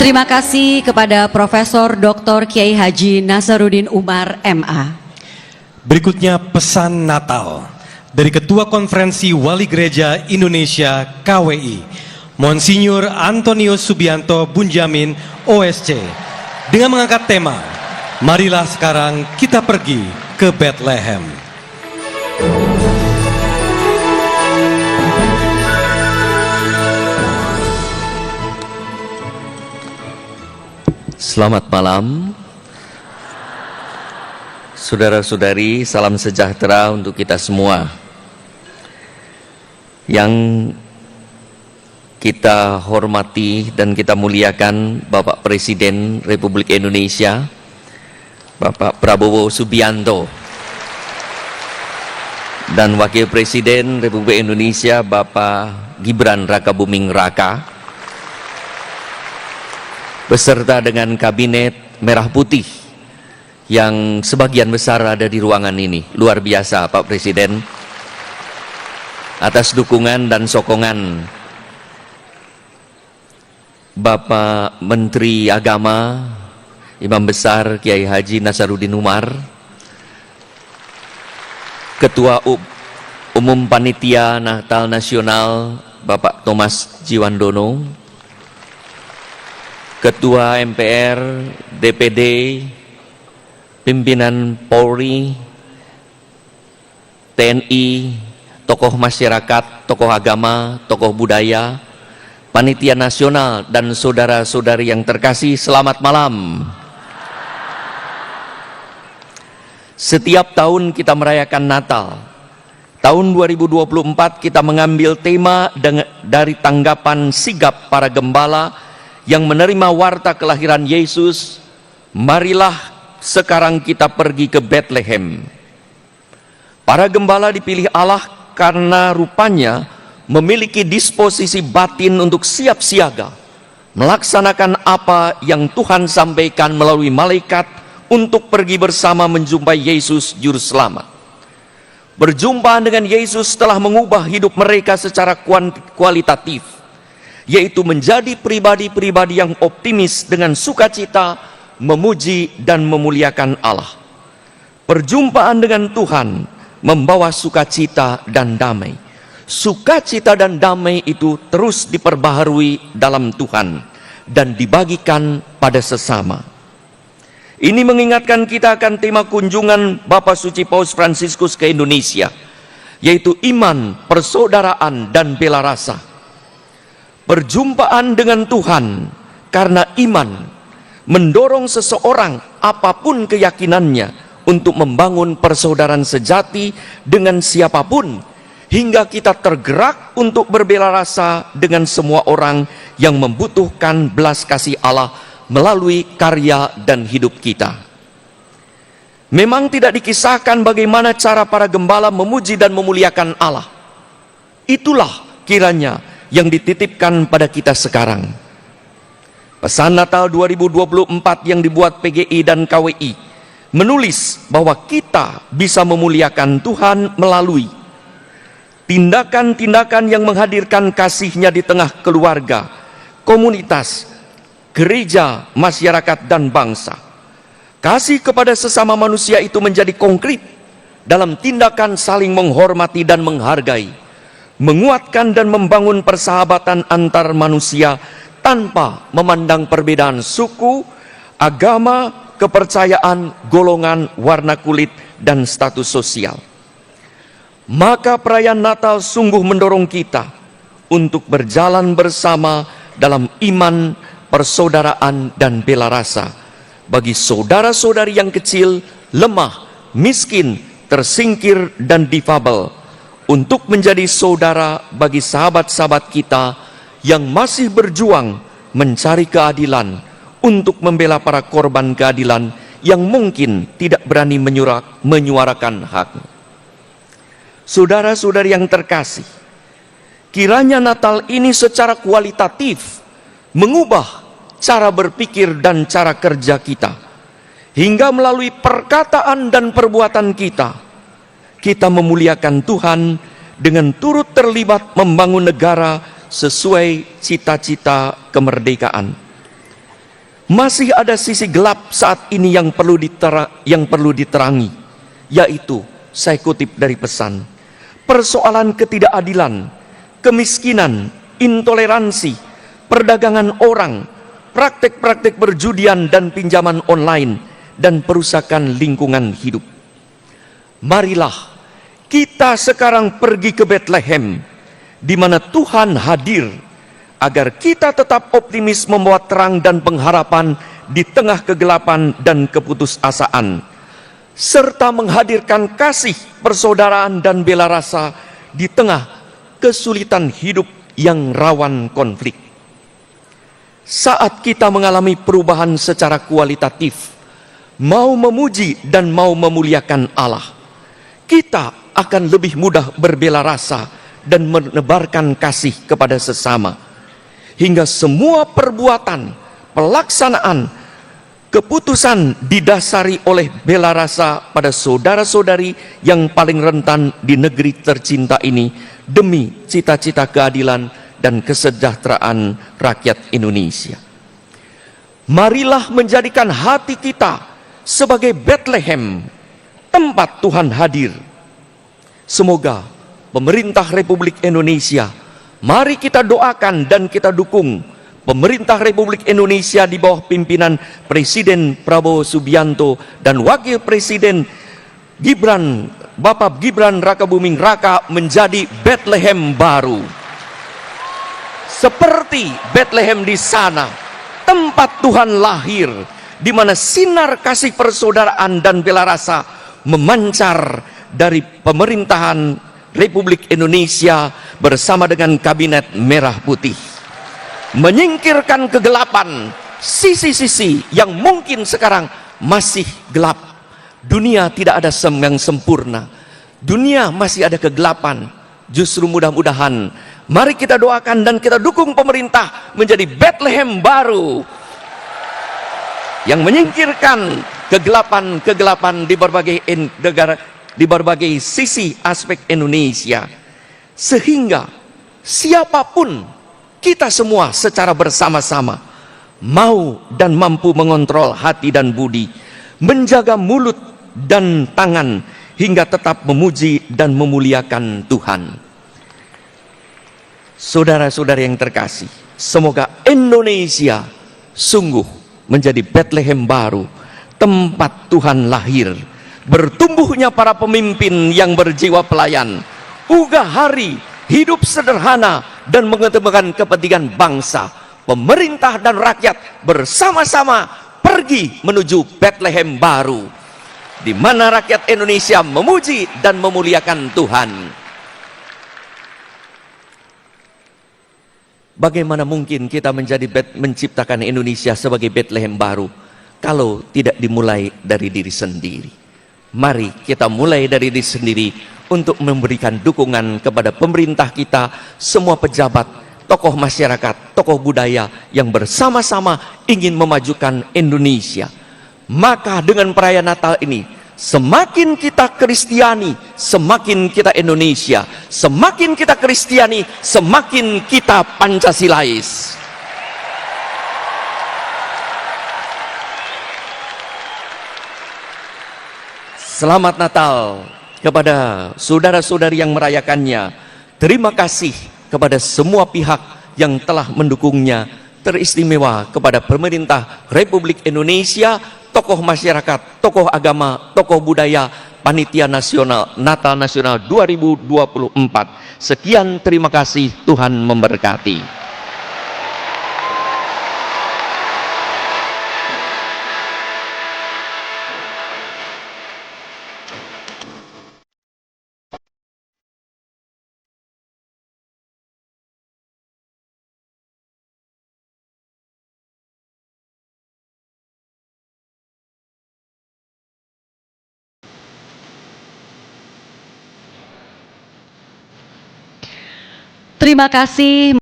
Terima kasih kepada Profesor Dr. Kiai Haji Nasaruddin Umar, MA. Berikutnya pesan Natal dari Ketua Konferensi Wali Gereja Indonesia KWI, Monsinyur Antonius Subianto Bunjamin, OSC, dengan mengangkat tema, marilah sekarang kita pergi ke Bethlehem. Selamat malam, saudara-saudari, salam sejahtera untuk kita semua. Yang kita hormati dan kita muliakan Bapak Presiden Republik Indonesia, Bapak Prabowo Subianto, dan Wakil Presiden Republik Indonesia Bapak Gibran Rakabuming Raka, beserta dengan Kabinet Merah Putih yang sebagian besar ada di ruangan ini. Luar biasa Pak Presiden atas dukungan dan sokongan Bapak Menteri Agama Imam Besar Kiai Haji Nasaruddin Umar, Ketua Umum Panitia Natal Nasional Bapak Thomas Jiwandono, Ketua MPR, DPD, pimpinan Polri, TNI, tokoh masyarakat, tokoh agama, tokoh budaya, panitia nasional, dan saudara-saudari yang terkasih, selamat malam. Setiap tahun kita merayakan Natal. Tahun 2024 kita mengambil tema dari tanggapan sigap para gembala yang menerima warta kelahiran Yesus, marilah sekarang kita pergi ke Bethlehem. Para gembala dipilih Allah karena rupanya memiliki disposisi batin untuk siap siaga, melaksanakan apa yang Tuhan sampaikan melalui malaikat untuk pergi bersama menjumpai Yesus Juru Selamat. Berjumpa dengan Yesus telah mengubah hidup mereka secara kualitatif, yaitu menjadi pribadi-pribadi yang optimis dengan sukacita, memuji dan memuliakan Allah. Perjumpaan dengan Tuhan membawa sukacita dan damai. Sukacita dan damai itu terus diperbaharui dalam Tuhan dan dibagikan pada sesama. Ini mengingatkan kita akan tema kunjungan Bapak Suci Paus Fransiskus ke Indonesia, yaitu iman, persaudaraan dan bela rasa. Perjumpaan dengan Tuhan karena iman mendorong seseorang apapun keyakinannya untuk membangun persaudaraan sejati dengan siapapun, hingga kita tergerak untuk berbela rasa dengan semua orang yang membutuhkan belas kasih Allah melalui karya dan hidup kita. Memang tidak dikisahkan bagaimana cara para gembala memuji dan memuliakan Allah. Itulah kiranya yang dititipkan pada kita sekarang. Pesan Natal 2024 yang dibuat PGI dan KWI menulis bahwa kita bisa memuliakan Tuhan melalui tindakan-tindakan yang menghadirkan kasih-Nya di tengah keluarga, komunitas, gereja, masyarakat, dan bangsa. Kasih kepada sesama manusia itu menjadi konkret dalam tindakan saling menghormati dan menghargai, menguatkan dan membangun persahabatan antar manusia tanpa memandang perbedaan suku, agama, kepercayaan, golongan, warna kulit, dan status sosial. Maka perayaan Natal sungguh mendorong kita untuk berjalan bersama dalam iman, persaudaraan, dan bela rasa bagi saudara-saudari yang kecil, lemah, miskin, tersingkir, dan difabel, untuk menjadi saudara bagi sahabat-sahabat kita yang masih berjuang mencari keadilan, untuk membela para korban keadilan yang mungkin tidak berani menyuarakan hak. Saudara-saudari yang terkasih, kiranya Natal ini secara kualitatif mengubah cara berpikir dan cara kerja kita, hingga melalui perkataan dan perbuatan kita memuliakan Tuhan dengan turut terlibat membangun negara sesuai cita-cita kemerdekaan. Masih ada sisi gelap saat ini yang perlu diterangi, yaitu, saya kutip dari pesan, persoalan ketidakadilan, kemiskinan, intoleransi, perdagangan orang, praktek-praktek perjudian dan pinjaman online, dan perusakan lingkungan hidup. Marilah kita sekarang pergi ke Bethlehem, di mana Tuhan hadir, agar kita tetap optimis membawa terang dan pengharapan di tengah kegelapan dan keputusasaan, serta menghadirkan kasih, persaudaraan, dan bela rasa di tengah kesulitan hidup yang rawan konflik. Saat kita mengalami perubahan secara kualitatif, mau memuji dan mau memuliakan Allah, kita akan lebih mudah berbela rasa dan menebarkan kasih kepada sesama. Hingga semua perbuatan, pelaksanaan, keputusan didasari oleh bela rasa pada saudara-saudari yang paling rentan di negeri tercinta ini, demi cita-cita keadilan dan kesejahteraan rakyat Indonesia. Marilah menjadikan hati kita sebagai Bethlehem, tempat Tuhan hadir. Semoga pemerintah Republik Indonesia, mari kita doakan dan kita dukung pemerintah Republik Indonesia di bawah pimpinan Presiden Prabowo Subianto dan Wakil Presiden Bapak Gibran Rakabuming Raka menjadi Bethlehem baru. Seperti Bethlehem di sana, tempat Tuhan lahir, di mana sinar kasih persaudaraan dan bela rasa memancar dari pemerintahan Republik Indonesia bersama dengan Kabinet Merah Putih, menyingkirkan kegelapan, sisi-sisi yang mungkin sekarang masih gelap. Dunia tidak ada yang sempurna, dunia masih ada kegelapan. Justru mudah-mudahan mari kita doakan dan kita dukung pemerintah menjadi Bethlehem baru yang menyingkirkan kegelapan-kegelapan di berbagai negara, di berbagai sisi aspek Indonesia, sehingga siapapun kita semua secara bersama-sama mau dan mampu mengontrol hati dan budi, menjaga mulut dan tangan, hingga tetap memuji dan memuliakan Tuhan. Saudara-saudara yang terkasih, semoga Indonesia sungguh menjadi Bethlehem baru, tempat Tuhan lahir, bertumbuhnya para pemimpin yang berjiwa pelayan, ugah hari, hidup sederhana, dan mengedepankan kepentingan bangsa, pemerintah dan rakyat bersama-sama pergi menuju Bethlehem baru, di mana rakyat Indonesia memuji dan memuliakan Tuhan. Bagaimana mungkin kita menciptakan Indonesia sebagai Bethlehem baru kalau tidak dimulai dari diri sendiri? Mari kita mulai dari diri sendiri untuk memberikan dukungan kepada pemerintah kita, semua pejabat, tokoh masyarakat, tokoh budaya yang bersama-sama ingin memajukan Indonesia. Maka dengan perayaan Natal ini, semakin kita Kristiani, semakin kita Indonesia. Semakin kita Kristiani, semakin kita Pancasilais. Selamat Natal kepada saudara-saudari yang merayakannya. Terima kasih kepada semua pihak yang telah mendukungnya. Teristimewa kepada pemerintah Republik Indonesia, tokoh masyarakat, tokoh agama, tokoh budaya, Panitia Nasional Natal Nasional 2024. Sekian, terima kasih, Tuhan memberkati. Terima kasih.